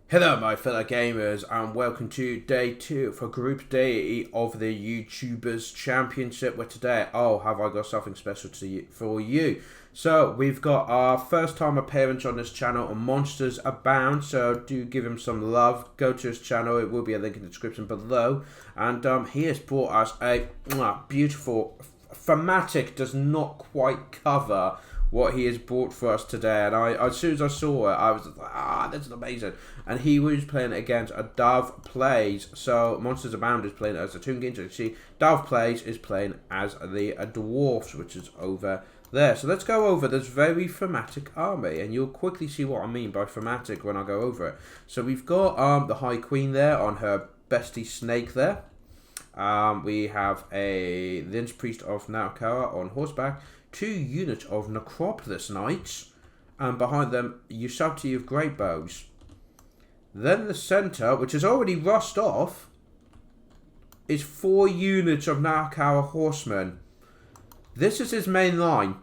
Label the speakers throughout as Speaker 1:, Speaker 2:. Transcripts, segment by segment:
Speaker 1: Hello my fellow gamers and welcome to day 2 for Group D of the YouTubers Championship, where today, have I got something special for you. So we've got our first time appearance on this channel on MonstersAbound, so do give him some love. Go to his channel, it will be a link in the description below. And he has brought us a beautiful thematic, does not quite cover what he has brought for us today, and as soon as I saw it, I was like, this is amazing. And he was playing against a DahvPlays, so MonstersAbound is playing as a Turin King. So you see, DahvPlays is playing as the Dwarfs, which is over there. So let's go over this very thematic army, and you'll quickly see what I mean by thematic when I go over it. So we've got the High Queen there on her bestie snake there. We have a Lynch Priest of Naukara on horseback, 2 units of Necropolis Knights, and behind them, Ushabti of Great Bows. Then the centre, which is already rust off, is 4 units of Naukara Horsemen. This is his main line.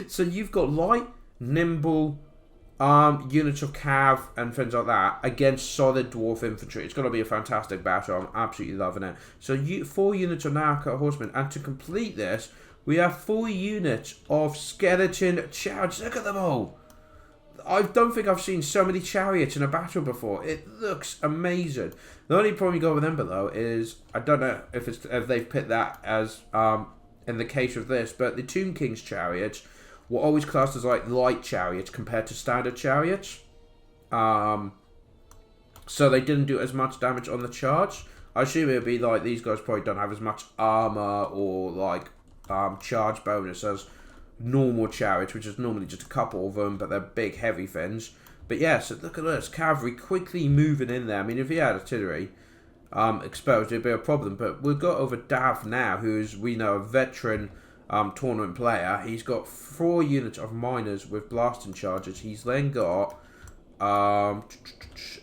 Speaker 1: So you've got light, nimble, units of cav and things like that against solid dwarf infantry. It's going to be a fantastic battle. I'm absolutely loving it. So 4 units of Naukara Horsemen, and to complete this, we have 4 units of skeleton chariots. Look at them all. I don't think I've seen so many chariots in a battle before. It looks amazing. The only problem you got with them, though, is I don't know if they've picked that as in the case of this, but the Tomb King's chariots were always classed as like light chariots compared to standard chariots. So they didn't do as much damage on the charge. I assume it would be like these guys probably don't have as much armor or like charge bonus as normal chariots, which is normally just a couple of them, but they're big heavy things. But yeah, so look at this cavalry quickly moving in there. I mean, if he had artillery exposed, it'd be a problem, but we've got over Dav now, who's, we know, a veteran tournament player. He's got 4 units of miners with blasting charges. He's then got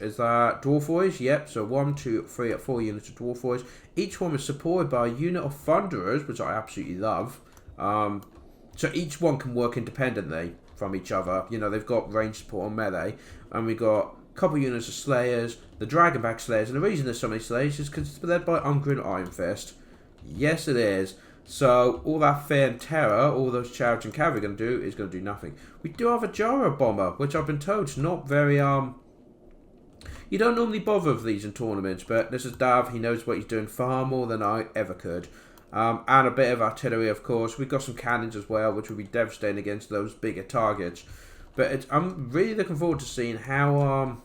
Speaker 1: is that Dwarfs? Yep, so 1, 2, 3, 4 units of Dwarfs. Each one is supported by a unit of Thunderers, which I absolutely love. So each one can work independently from each other. You know, they've got range support on melee. And we got a couple units of Slayers, the Dragonback Slayers. And the reason there's so many Slayers is because it's led by Ungrim Iron Fist. Yes, it is. So all that fear and terror, all those chariots and cavalry are going to do is going to do nothing. We do have a Gyro Bomber, which I've been told is not very you don't normally bother with these in tournaments, but this is Dav. He knows what he's doing far more than I ever could. And a bit of artillery, of course. We've got some cannons as well, which will be devastating against those bigger targets. But I'm really looking forward to seeing how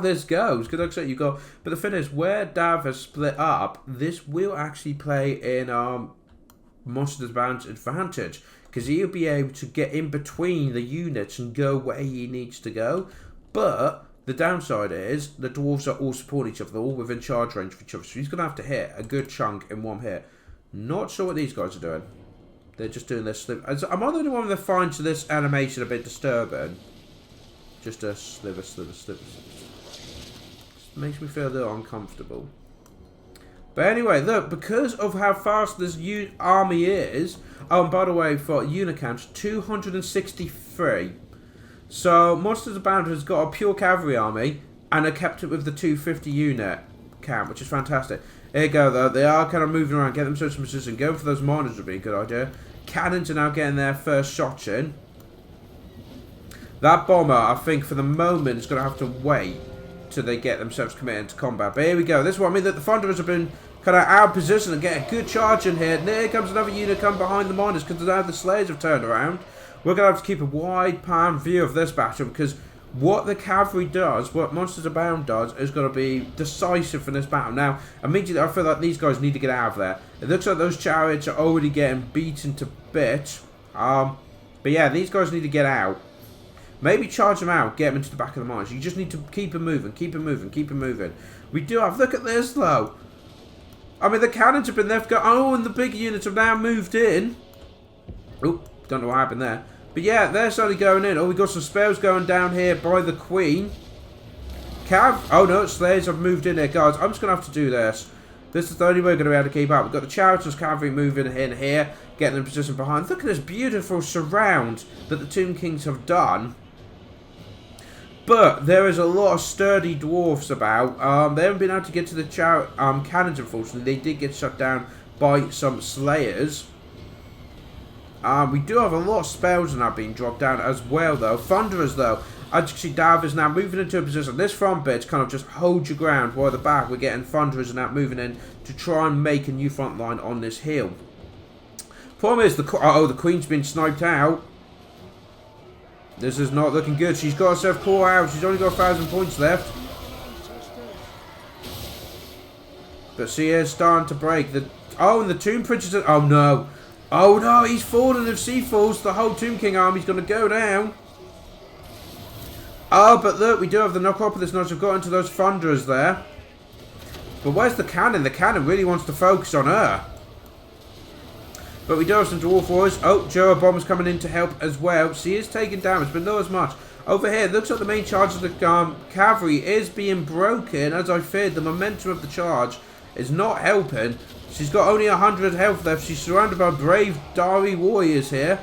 Speaker 1: this goes. Because like I said, you've got... But the thing is, where Dav has split up, this will actually play in MonstersAbound's advantage. Because he'll be able to get in between the units and go where he needs to go. But the downside is the dwarves are all supporting each other. They're all within charge range of each other. So he's going to have to hit a good chunk in one hit. Not sure what these guys are doing. They're just doing this sliver. Am I the only one that finds this animation a bit disturbing? Just a sliver. Just makes me feel a little uncomfortable. But anyway, look, because of how fast this army is... Oh, and by the way, for unit count, 263. So, MonstersAbound has got a pure cavalry army, and they kept it with the 250 unit count, which is fantastic. Here you go, though. They are kind of moving around, getting themselves some position. Going for those miners would be a good idea. Cannons are now getting their first shots in. That bomber, I think, for the moment, is going to have to wait till they get themselves committed into combat. But here we go. This is what I mean, that the Thunderers have been kind of out of position and get a good charge in here. And there comes another unit come behind the miners, because now the Slayers have turned around. We're going to have to keep a wide pan view of this battle, because what the cavalry does, what MonstersAbound does, is going to be decisive for this battle. Now, immediately I feel like these guys need to get out of there. It looks like those chariots are already getting beaten to bits. But yeah, these guys need to get out. Maybe charge them out, get them into the back of the mines. You just need to keep them moving, keep them moving, keep them moving. We do have, look at this though. I mean, the cannons have been left go. Oh, and the big units have now moved in. Oh, don't know what happened there. But yeah, they're slowly going in. Oh, we got some spells going down here by the Queen. Cav. Oh no, Slayers have moved in there, guys. I'm just going to have to do this. This is the only way we're going to be able to keep up. We've got the Chariots cavalry moving in here, getting in position behind. Look at this beautiful surround that the Tomb Kings have done. But there is a lot of sturdy dwarfs about. They haven't been able to get to the cannons, unfortunately. They did get shut down by some slayers. We do have a lot of spells now being dropped down as well, though. Thunderers, though. As you can see, Dav is now moving into a position. This front bit's kind of just hold your ground, while at the back we're getting Thunderers now moving in to try and make a new front line on this hill. Problem is, the Queen's been sniped out. This is not looking good. She's got herself caught out. She's only got 1,000 points left. But she is starting to break. And the Tomb Prince is... Oh, no. Oh, no. He's fallen. If she falls, the whole Tomb King army's going to go down. Oh, but look. We do have the Necropolis Knights. We've got into those Thunderers there. But where's the cannon? The cannon really wants to focus on her. But we do have some Dwarf Warriors. Oh, Jeroboam's coming in to help as well. She is taking damage, but not as much. Over here, it looks like the main charge of the cavalry is being broken. As I feared, the momentum of the charge is not helping. She's got only 100 health left. She's surrounded by brave Dari warriors here.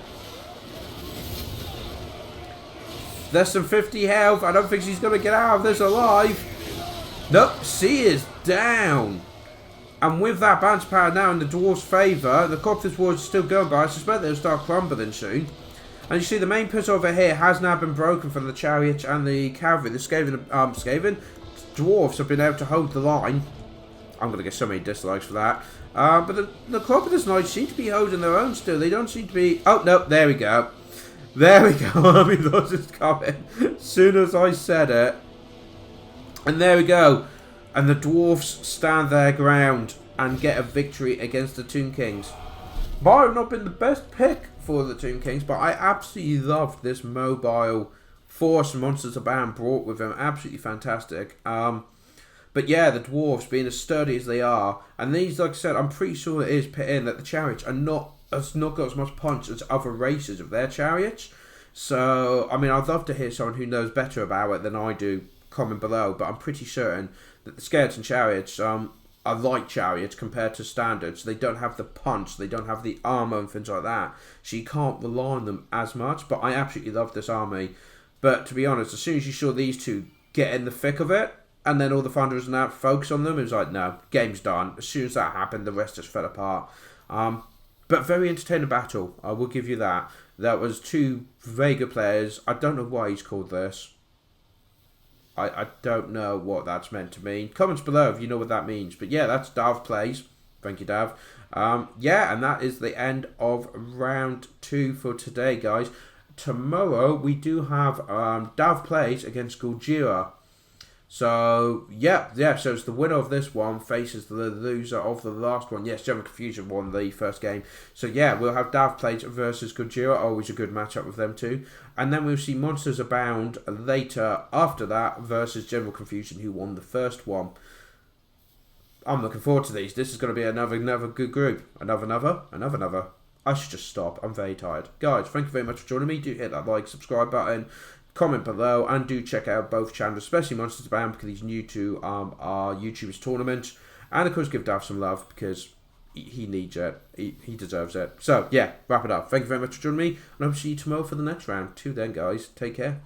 Speaker 1: Less than 50 health. I don't think she's going to get out of this alive. Nope, she is down. And with that bounce power now in the Dwarfs' favour, the Corpus Wars is still going, but I suspect they'll start crumbling soon. And you see the main push over here has now been broken from the chariots and the cavalry. The Skaven Dwarfs have been able to hold the line. I'm going to get so many dislikes for that. But the Corpus Knights seem to be holding their own still. They don't seem to be... Oh, no, there we go. There we go. Army Lords is coming. As soon as I said it. And there we go. And the Dwarfs stand their ground and get a victory against the Tomb Kings. Might have not been the best pick for the Tomb Kings, but I absolutely loved this mobile force MonstersAbound brought with them. Absolutely fantastic. But yeah, the Dwarfs being as sturdy as they are, and these, like I said, I'm pretty sure it is put in that the chariots are not got as much punch as other races of their chariots. So, I mean, I'd love to hear someone who knows better about it than I do comment below, but I'm pretty certain that the skeleton chariots are light chariots compared to standards. They don't have the punch, they don't have the armor and things like that, so you can't rely on them as much. But I absolutely love this army. But to be honest, as soon as you saw these two get in the thick of it, and then all the Thunderers now focus on them, it was like, no, game's done. As soon as that happened, the rest just fell apart. But very entertaining battle, I will give you that. That was two very good players. I don't know why he's called this. I don't know what that's meant to mean. Comments below if you know what that means. But yeah, that's DahvPlays. Thank you, Dav. Yeah, and that is the end of round 2 for today, guys. Tomorrow, we do have DahvPlays against Gojira. So, yeah, so it's the winner of this one faces the loser of the last one. Yes, GeneralConfusion won the first game. So, yeah, we'll have DahvPlays versus Gojira. Always a good matchup with them too. And then we'll see MonstersAbound later after that versus GeneralConfusion, who won the first one. I'm looking forward to these. This is going to be another good group. Another. I should just stop. I'm very tired. Guys, thank you very much for joining me. Do hit that like, subscribe button. Comment below, and do check out both channels, especially MonstersAbound, because he's new to our YouTubers tournament. And of course, give Dav some love because he needs it. He deserves it. So yeah, wrap it up. Thank you very much for joining me, and I'll see you tomorrow for the next round. Till then, guys, take care.